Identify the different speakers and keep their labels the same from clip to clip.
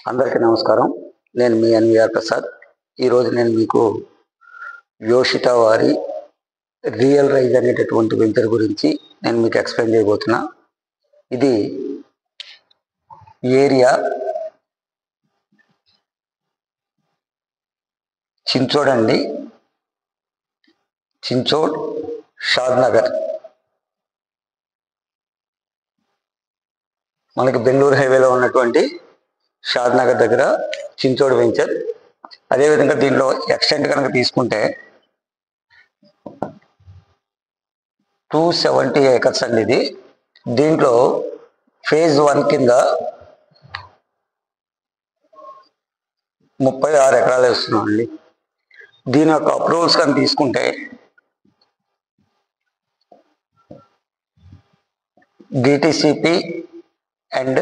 Speaker 1: అందరికీ నమస్కారం. నేను మీ ఎన్విఆర్ ప్రసాద్. ఈరోజు నేను మీకు యోషిత వారి రియల్ రైజ్ అనేటటువంటి వెంచర్ గురించి నేను మీకు ఎక్స్ప్లెయిన్ చేయబోతున్నా. ఇది ఏరియా చించోడ్ అండి, చించోడ్ షాద్ నగర్. మనకి బెంగళూరు హైవేలో ఉన్నటువంటి షాద్ నగర్ దగ్గర చించోడ్ వెంచర్. అదేవిధంగా దీనిలో ఎక్స్టెంట్ కనుక తీసుకుంటే 270 ఏకర్స్ అండి. ఇది దీంట్లో ఫేజ్ 1 కింద 36 ఎకరాలు వేస్తున్నాం అండి. దీని యొక్క అప్రూవల్స్ కనుక తీసుకుంటే డిటిసిపి అండ్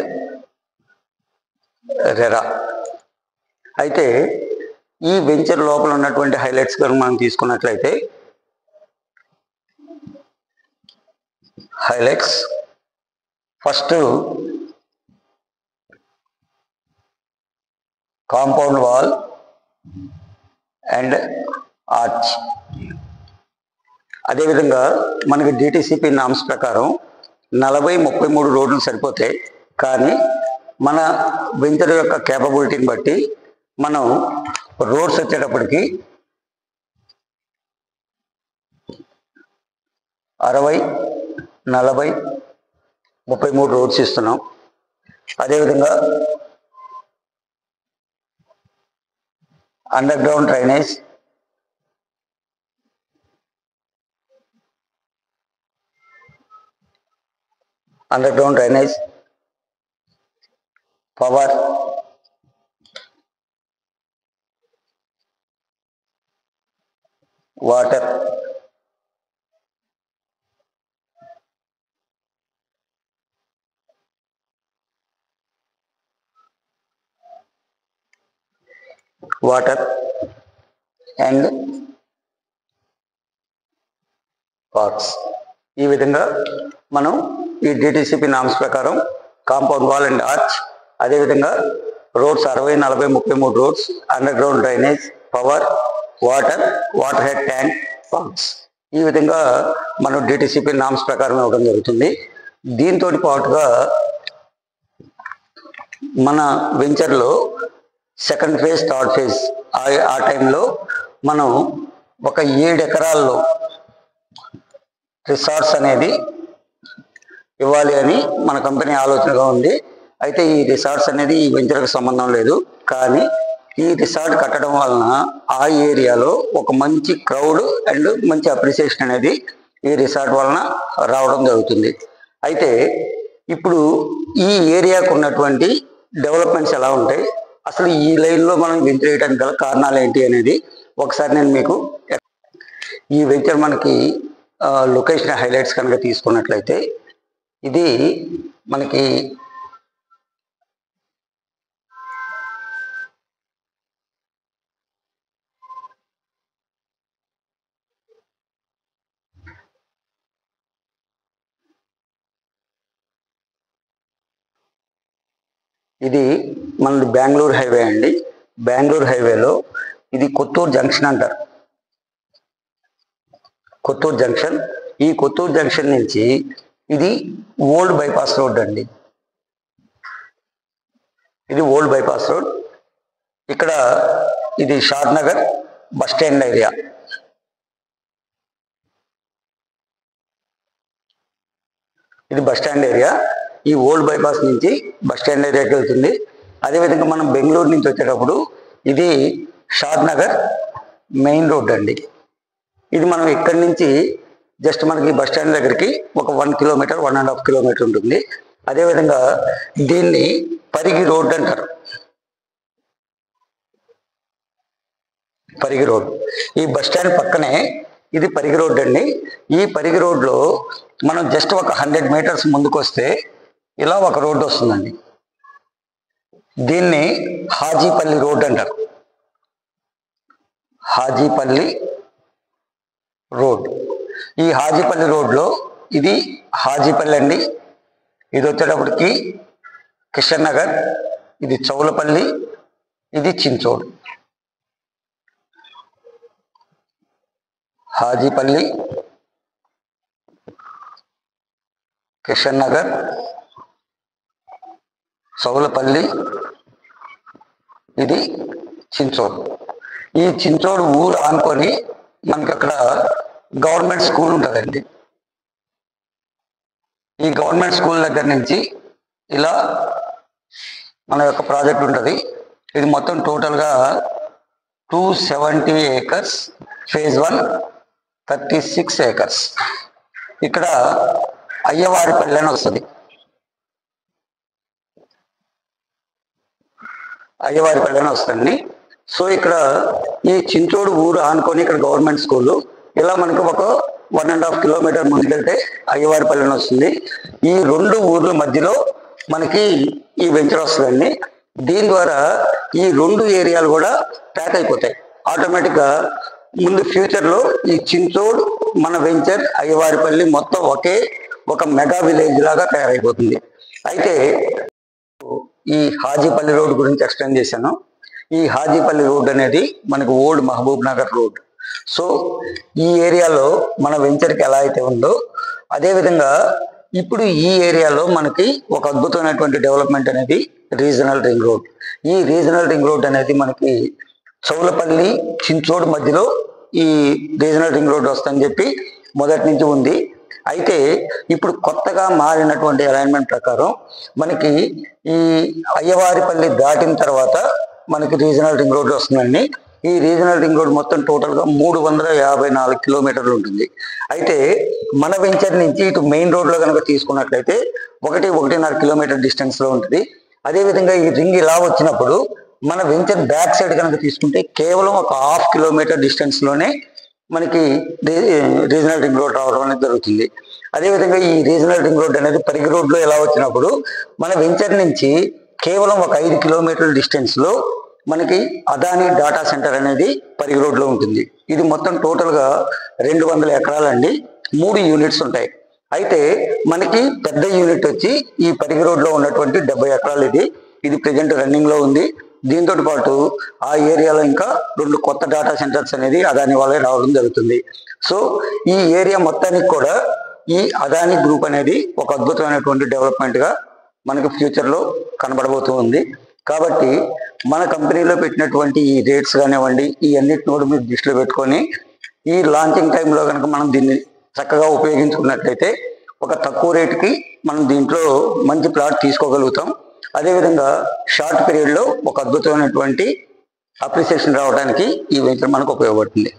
Speaker 1: రెరా. అయితే ఈ వెంచర్ లోపల ఉన్నటువంటి హైలైట్స్ కనుక మనం తీసుకున్నట్లయితే highlights first compound wall and arch. అదేవిధంగా మనకి డిటిసిపి నామ్స్ ప్రకారం 40-33 రోడ్లు సరిపోతాయి. కానీ మన వెంచర్ యొక్క కేపబిలిటీని బట్టి మనం రోడ్స్ వచ్చేటప్పటికి 60, 40, 33 రోడ్స్ ఇస్తున్నాం. అదేవిధంగా under ground drainage, power, water, and parks. ఈ విధంగా మనం ఈ డిటిసిపి నామ్స్ ప్రకారం కాంపౌండ్ వాల్ అండ్ ఆర్చ్, అదేవిధంగా roads 60, 40, 33 roads, under ground drainage, power, water head tank, parks, ఈ విధంగా మనం డిటిసిపి నామ్స్ ప్రకారం ఇవ్వడం జరుగుతుంది. దీంతో పాటుగా మన వెంచర్లో సెకండ్ ఫేజ్, థర్డ్ ఫేజ్ ఆ టైంలో మనం ఒక 7 ఎకరాల్లో రిసార్ట్స్ అనేది ఇవ్వాలి అని మన కంపెనీ ఆలోచనగా ఉంది. అయితే ఈ రిసార్ట్స్ అనేది ఈ వెంచర్కి సంబంధం లేదు. కానీ ఈ రిసార్ట్ కట్టడం వలన ఆ ఏరియాలో ఒక మంచి క్రౌడ్ అండ్ మంచి అప్రిసియేషన్ అనేది ఈ రిసార్ట్ వలన రావడం జరుగుతుంది. అయితే ఇప్పుడు ఈ ఏరియాకు ఉన్నటువంటి డెవలప్మెంట్స్ ఎలా ఉంటాయి, అసలు ఈ లైన్లో మనం వెంచర్ చేయడానికి గల కారణాలు ఏంటి అనేది ఒకసారి నేను మీకు ఈ వెంచర్ మనకి లొకేషన్ హైలైట్స్ కనుక తీసుకున్నట్లయితే ఇది మనకి ఇది మనది బెంగళూరు హైవే అండి. బెంగళూరు హైవేలో ఇది కొత్తూరు జంక్షన్ అంటారు. కొత్తూరు జంక్షన్. ఈ కొత్తూరు జంక్షన్ నుంచి ఇది ఓల్డ్ బైపాస్ రోడ్ అండి. ఇది ఓల్డ్ బైపాస్ రోడ్. ఇక్కడ ఇది షాద్ నగర్ బస్ స్టాండ్ ఏరియా. ఇది బస్ స్టాండ్ ఏరియా. ఈ ఓల్డ్ బైపాస్ నుంచి బస్ స్టాండ్ ఏరియాకి వెళ్తుంది. అదేవిధంగా మనం బెంగళూరు నుంచి వచ్చేటప్పుడు ఇది షాద్ నగర్ మెయిన్ రోడ్ అండి. ఇది మనం ఇక్కడి నుంచి జస్ట్ మనకి బస్ స్టాండ్ దగ్గరికి ఒక 1 కిలోమీటర్, 1.5 కిలోమీటర్ ఉంటుంది. అదేవిధంగా దీన్ని పరిగి రోడ్ అంటారు. పరిగి రోడ్. ఈ బస్ స్టాండ్ పక్కనే ఇది పరిగి రోడ్ అండి. ఈ పరిగి రోడ్లో మనం జస్ట్ ఒక 100 మీటర్స్ ముందుకు వస్తే ఇలా ఒక రోడ్డు వస్తుందండి. దీన్ని హాజీపల్లి రోడ్ అంటారు. హాజీపల్లి రోడ్. ఈ హాజీపల్లి రోడ్లో ఇది హాజీపల్లి అండి. ఇది వచ్చేటప్పటికి కిషన్ నగర్, ఇది చౌలపల్లి, ఇది చించోడ్. హాజీపల్లి, కిషన్ నగర్, చౌలపల్లి, ఇది చించోడ్. ఈ చించోడ్ ఊరు ఆనుకొని మనకి అక్కడ గవర్నమెంట్ స్కూల్ ఉంటుందండి. ఈ గవర్నమెంట్ స్కూల్ దగ్గర నుంచి ఇలా మన యొక్క ప్రాజెక్ట్ ఉంటుంది. ఇది మొత్తం టోటల్గా 270 acres, phase 1 36 acres. ఇక్కడ అయ్యవారిపల్లి అని వస్తుంది. అయ్యవారిపల్లి అని వస్తుంది. సో ఇక్కడ ఈ చించోడు ఊరు ఆనుకొని ఇక్కడ గవర్నమెంట్ స్కూల్, ఇలా మనకు ఒక 1.5 kilometer ముందుకెళ్తే అయ్యవారిపల్లి అని వస్తుంది. ఈ రెండు ఊర్ల మధ్యలో మనకి ఈ వెంచర్ వస్తుందండి. దీని ద్వారా ఈ రెండు ఏరియాలు కూడా ట్యాక్ అయిపోతాయి ఆటోమేటిక్గా. ముందు ఫ్యూచర్లో ఈ చించోడ్, మన వెంచర్, అయ్యవారిపల్లి మొత్తం ఒకే ఒక మెగా విలేజ్ లాగా తయారైపోతుంది. అయితే ఈ హాజీపల్లి రోడ్ గురించి ఎక్స్ప్లెయిన్ చేశాను. ఈ హాజీపల్లి రోడ్ అనేది మనకు old Mahbubnagar road. So ఈ ఏరియాలో మన వెంచర్కి ఎలా అయితే ఉందో అదేవిధంగా ఇప్పుడు ఈ ఏరియాలో మనకి ఒక అద్భుతమైనటువంటి డెవలప్మెంట్ అనేది రీజనల్ రింగ్ రోడ్. ఈ రీజనల్ రింగ్ రోడ్ అనేది మనకి చౌలపల్లి, చించోడ్ మధ్యలో ఈ రీజనల్ రింగ్ రోడ్ వస్తుందని చెప్పి మొదటి నుంచి ఉంది. అయితే ఇప్పుడు కొత్తగా మారినటువంటి అలైన్మెంట్ ప్రకారం మనకి ఈ అయ్యవారిపల్లి దాటిన తర్వాత మనకి రీజనల్ రింగ్ రోడ్ వస్తుందండి. ఈ రీజనల్ రింగ్ రోడ్ మొత్తం టోటల్గా 354 కిలోమీటర్లు ఉంటుంది. అయితే మన వెంచర్ నుంచి ఇటు మెయిన్ రోడ్లో కనుక తీసుకున్నట్లయితే 1.5 కిలోమీటర్ డిస్టెన్స్లో ఉంటుంది. అదేవిధంగా ఈ రింగ్ ఇలా వచ్చినప్పుడు మన వెంచర్ బ్యాక్ సైడ్ కనుక తీసుకుంటే కేవలం ఒక 1/2 కిలోమీటర్ డిస్టెన్స్లోనే మనకి రీజనల్ రింగ్ రోడ్ రావడం అనేది జరుగుతుంది. అదేవిధంగా ఈ రీజనల్ రింగ్ రోడ్ అనేది పరిగి రోడ్లో ఎలా వచ్చినప్పుడు మన వెంచర్ నుంచి కేవలం ఒక 5 కిలోమీటర్ల డిస్టెన్స్లో మనకి అదానీ డాటా సెంటర్ అనేది పరిగి రోడ్లో ఉంటుంది. ఇది మొత్తం టోటల్గా 200 ఎకరాలండి. 3 యూనిట్స్ ఉంటాయి. అయితే మనకి పెద్ద యూనిట్ వచ్చి ఈ పరిగి రోడ్లో ఉన్నటువంటి 70 ఎకరాలు. ఇది ప్రెజెంట్ రన్నింగ్లో ఉంది. దీంతో పాటు ఆ ఏరియాలో ఇంకా 2 కొత్త డాటా సెంటర్స్ అనేది అదానీ వాళ్ళే రావడం జరుగుతుంది. సో ఈ ఏరియా మొత్తానికి కూడా ఈ అదానీ గ్రూప్ అనేది ఒక అద్భుతమైనటువంటి డెవలప్మెంట్గా మనకి ఫ్యూచర్లో కనబడబోతూ ఉంది. కాబట్టి మన కంపెనీలో పెట్టినటువంటి ఈ రేట్స్ కానివ్వండి, ఈ అన్నిటిని కూడా మీరు దృష్టిలో పెట్టుకొని ఈ లాంచింగ్ టైంలో కనుక మనం దీన్ని చక్కగా ఉపయోగించుకున్నట్లయితే ఒక తక్కువ రేటుకి మనం దీంట్లో మంచి ప్లాట్ తీసుకోగలుగుతాం. అదేవిధంగా షార్ట్ పీరియడ్లో ఒక అద్భుతమైనటువంటి అప్రిసియేషన్ రావడానికి ఈ వెంచర్ మనకు ఉపయోగపడుతుంది.